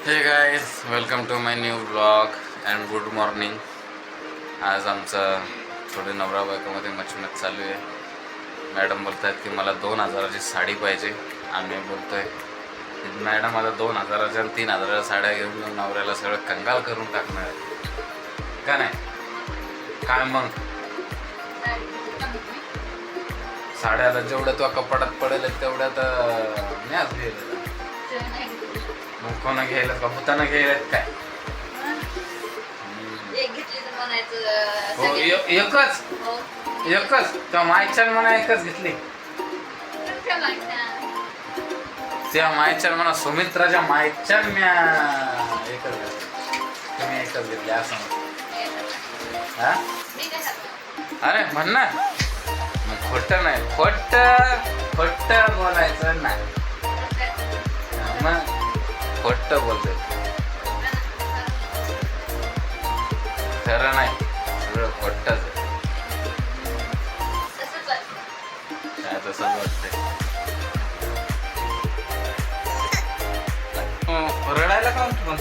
हे guys welcome to my new blog and good morning. आज आमचं थोडे नवरा बायकोमध्ये मच्छमत चालू आहे. मॅडम बोलत आहेत की मला 2000ची साडी पाहिजे. आम्ही बोलतोय मॅडम आता 2000च्या आणि 3000च्या साड्या घेऊन नवऱ्याला सगळं कंगाल करून टाकणार आहे का नाही? काय मग साड्या आता जेवढ्या तुला कपाटात पडेल तेवढ्या तर न्याच घ्यायला. मग कोणा घ्यायला का भूताना घ्यायला काय? हो एकच त्या मायच्यान म्हणा एकच घेतली. त्या मायच्यान म्हणा सुमित्राच्या मायच्यान म्या एकच घेतली. तुम्ही एकच घेतली असं हा? अरे म्हण ना मग खोटं नाही खोटं बोलायचं नाही. मग खोटं बोलतोय खरं नाही सगळं खोटंच आहे. काय तसंच वाटतंय. रडायला का म्हणतो?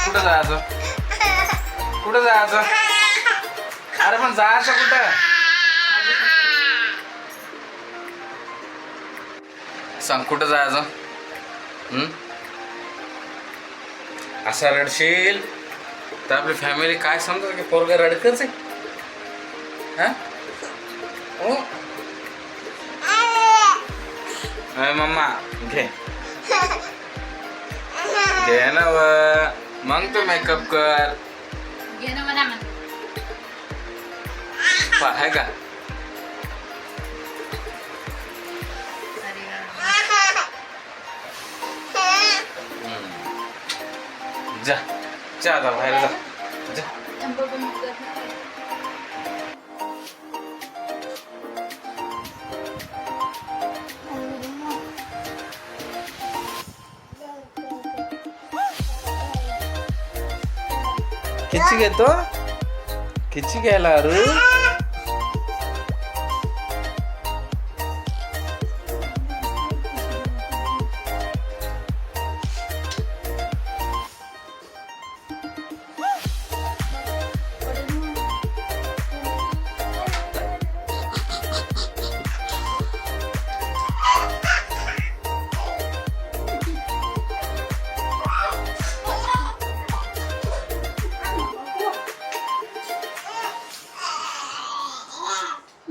कुठं जायचं कुठं जायचं? अरे पण जायचं कुठं? सांग कुठं जायचं? असा रडशील तर आपली फॅमिली काय समजा की पोरगा रडकच आहे. हा ओ मम्मा घे घे ना मग तू मेकअप कर आहे का? जा जा आता बाहेर जा जा. खिची घेतो खिची घ्यायला अरू.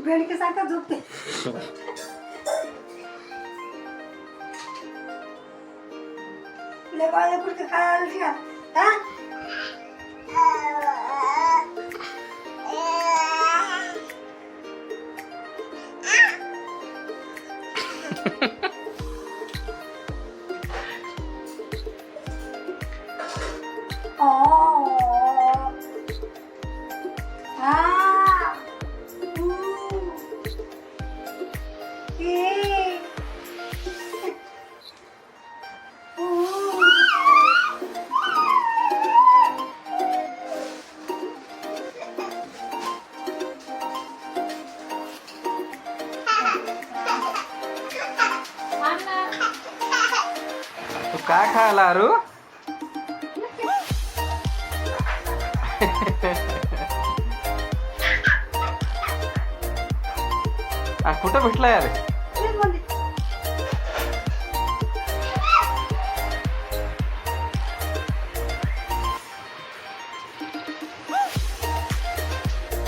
बेडके सारखा झोपते. ले बाळा कुठे खायला हा? तू काय खायला अरू? कुठं भेटलाय अरे?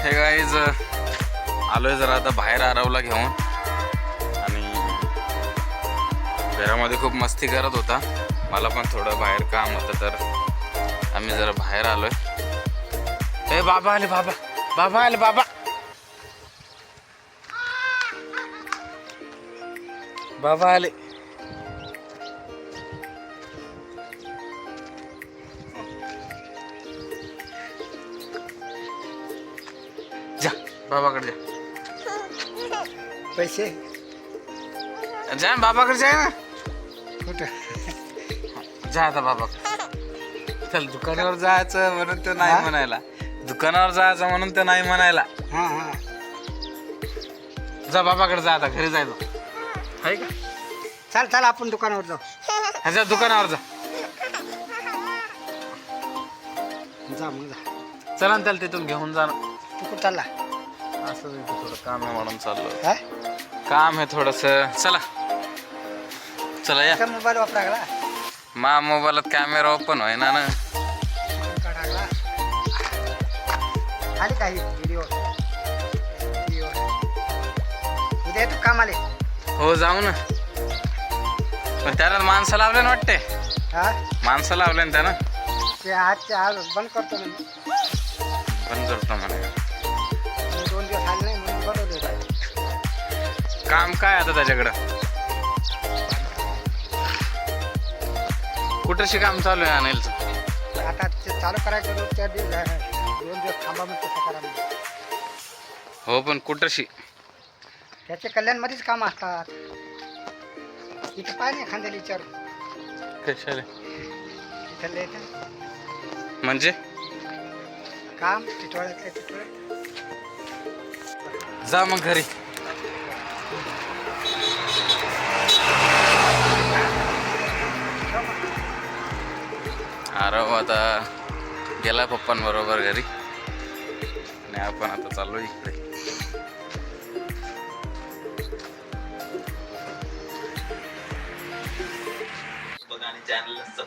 हे गाईज आलोय जरा आता बाहेर आरवला घेऊन आणि घरामध्ये खूप मस्ती करत होता. मला पण थोडं बाहेर काम होतं तर आम्ही जरा बाहेर आलोय. ए बाबा आले बाबा बाबा आले बाबा बाबा आले. जा बाबाकडे जा. पैसे जा बाबाकडे जा ना. कुठं जा आता बाबा. चल दुकानावर जायचं म्हणून तो नाही म्हणायला. दुकानावर जायचं म्हणून तो नाही म्हणायला. हा हा जा बाबाकडे जा, आता घरी जायचं आहे का? चल चल आपण दुकानावर जाऊ. ह्याच्या दुकानावर जा. जा मग जा. चला ना त्याला तिथून घेऊन जा ना. तू कुठं चालला? असं थोडं काम आहे म्हणून चाललो. हा? काम आहे थोडस. चला चला या. का मोबाईल वापरायला? मा मोबाईलात कॅमेरा ओपन होय ना. काढायला आली काही व्हिडिओ उद्या तू काम आले. हो जाऊ ना. पण त्याला माणसं लावले ना वाटते. हा माणसं लावले ना त्यानं. ते आजच्या आज बंद करतो ना मी. बंद करतो म्हणे. 2 दिवस आले नाही म्हणून बनवलं. काम काय आता त्याच्याकडं? कुठंशी काम चालू आहे अनिलचं? आता ते चालू करायचं 2-4 दिवस 2 दिवस थांबा मग तसं करा मग. हो पण कुठंशी? त्याचे कल्याणमध्येच काम असतात. इथं पाय नाही खांद्याला विचार. कशाले इथं येतं म्हणजे? काम टिटोळ्यातले टिटोळे. जा मग घरी. आरव आता गेला पप्पांबरोबर घरी आणि आपण आता चाललो इकडे.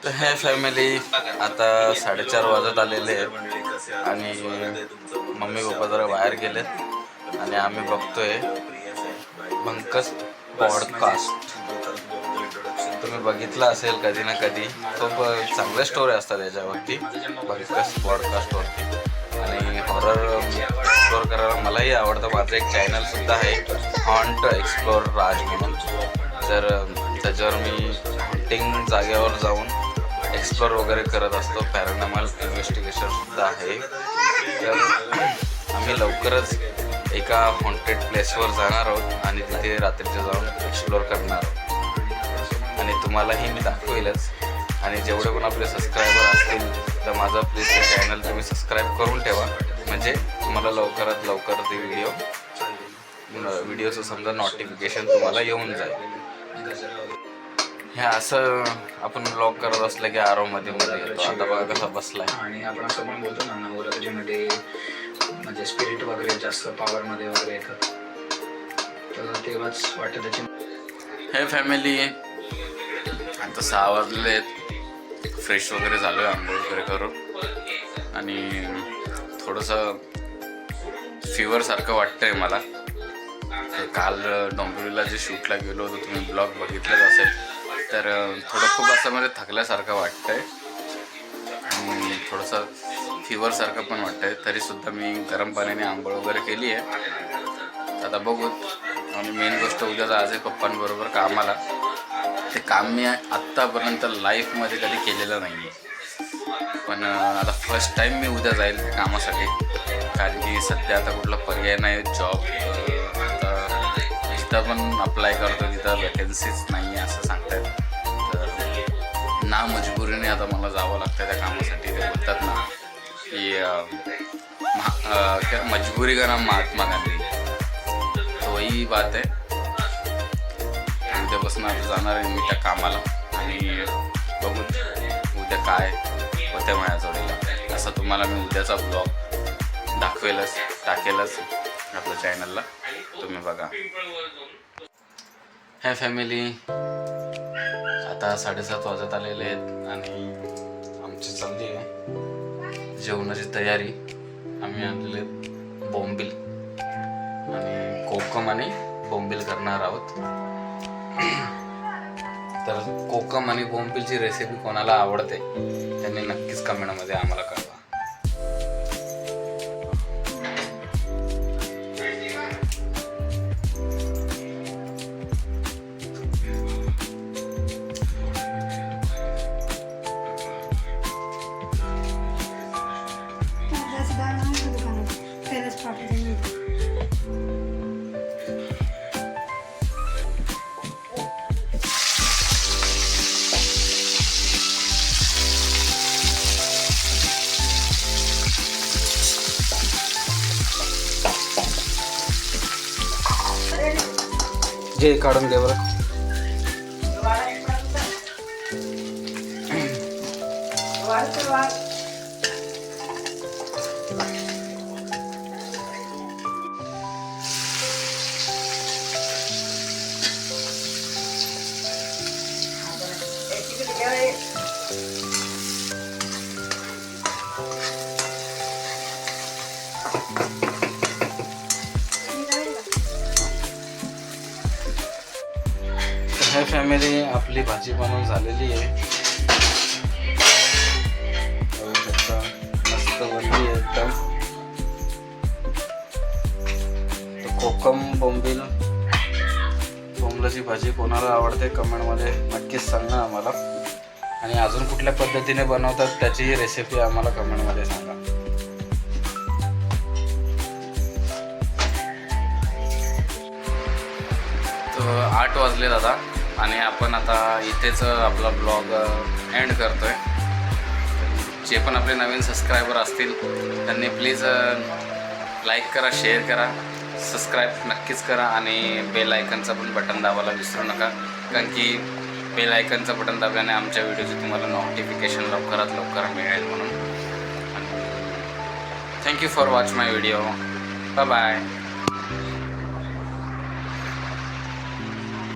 तर हे फॅमिली आता 4:30 वाजत आलेले आहेत आणि मम्मी पप्पा जरा बाहेर गेलेत आणि आम्ही बघतोय भंकस पॉडकास्ट. तुम्ही बघितला असेल कधी ना कधी. खूप चांगल्या स्टोरी असतात याच्यावरती भंकस पॉडकास्टवरती आणि हॉरर एक्सप्लोअर करायला मलाही आवडतं. माझं एक चॅनलसुद्धा आहे हॉन्ट एक्सप्लोअर राज म्हणून. तर त्याच्यावर मी हॉन्टिंग जागेवर जाऊन एक्सप्लोअर वगैरे करत असतो. पॅरानॉर्मल इन्व्हेस्टिगेशनसुद्धा आहे. तर आम्ही लवकरच एका हॉन्टेड प्लेसवर जाणार आहोत आणि तिथे रात्रीचे जाऊन एक्सप्लोअर करणार आहोत आणि तुम्हालाही मी दाखवेलच. आणि जेवढे पण आपले सबस्क्रायबर असतील तर माझं प्लीज ते चॅनल तुम्ही सबस्क्राईब करून ठेवा म्हणजे तुम्हाला लवकरात लवकर ते व्हिडिओचं समजा नोटिफिकेशन तुम्हाला येऊन जाईल. हे असं आपण ब्लॉग करत असलं की आरोमध्ये मध्ये येतो. आता बघा कसा बसलाय. आणि आपण असं पण बोलतो ना नवरात्रीमध्ये म्हणजे स्पिरिट वगैरे जास्त पॉवरमध्ये वगैरे येतात तर तेव्हाच वाटतं त्याची. हे फॅमिली आता 6 वाजले आहेत. फ्रेश वगैरे झालो आहे आंघोळ वगैरे करून आणि थोडंसं फीवरसारखं वाटतंय मला. काल डोंबिवलीला जे शूटला गेलो होतो तुम्ही ब्लॉग बघितलंच असेल. तर थोडं खूप असं म्हणजे थकल्यासारखं वाटतंय आणि थोडंसं फीवरसारखं पण वाटतंय. तरीसुद्धा मी गरम पाण्याने आंघोळ वगैरे केली आहे. आता बघू. आणि मेन गोष्ट उद्या जायचं आहे पप्पांबरोबर कामाला. ते काम मी आत्तापर्यंत लाईफमध्ये कधी केलेलं नाही आहे पण आता फर्स्ट टाईम मी उद्या जाईल कामासाठी. कारण की सध्या आता कुठला पर्याय नाही जॉब. आता जिथं पण अप्लाय करतो तिथं वॅकन्सीच नाही आहे असं सांगतायत. तर ना मजबुरीने आता मला जावं लागतं त्या कामासाठी. ते बोलतात ना की मजबुरी का नाम महात्मा गांधी. तो वही बात आहे. उद्यापासून आता जाणार आहे मी त्या कामाला आणि बघू उद्या काय होत्या माझ्या जोडीला. असं तुम्हाला मी उद्याचा ब्लॉग दाखवेलच टाकेलच आपल्या चॅनलला. तुम्ही बघा. हे फॅमिली आता 7:30 वाजत आलेले आहेत आणि आमची चालली आहे जेवणाची तयारी. आम्ही आणलेले बोंबील आणि कोकम आणि बोंबील करणार आहोत. तर कोकम आणि बोंबीलची रेसिपी कोणाला आवडते त्यांनी नक्कीच कमेंटमध्ये आम्हाला कळवा. घे काढून घे बरं. हे फॅमिली आपली भाजी बनवून झालेली आहे. बघू शकता, मस्त बनली आहे एकदम. तर कोकम बोंबलाची भाजी कोणाला आवडते कमेंटमध्ये नक्कीच सांगा आम्हाला. आणि अजून कुठल्या पद्धतीने बनवतात त्याची रेसिपी आम्हाला कमेंटमध्ये सांगा. तर 8 वाजले दादा आणि आपण आता इथेच आपला ब्लॉग एंड करतोय. जे पण आपले नवीन सबस्क्रायबर असतील त्यांनी प्लीज लाईक करा, शेअर करा, सबस्क्राईब नक्कीच करा आणि बेल आयकनचं पण बटन दाबायला विसरू नका. कारण की बेल आयकनचं बटन दाबल्याने आमच्या व्हिडिओची तुम्हाला नोटिफिकेशन लवकरात लवकर मिळेल म्हणून. Thank you for watch my video. Bye bye.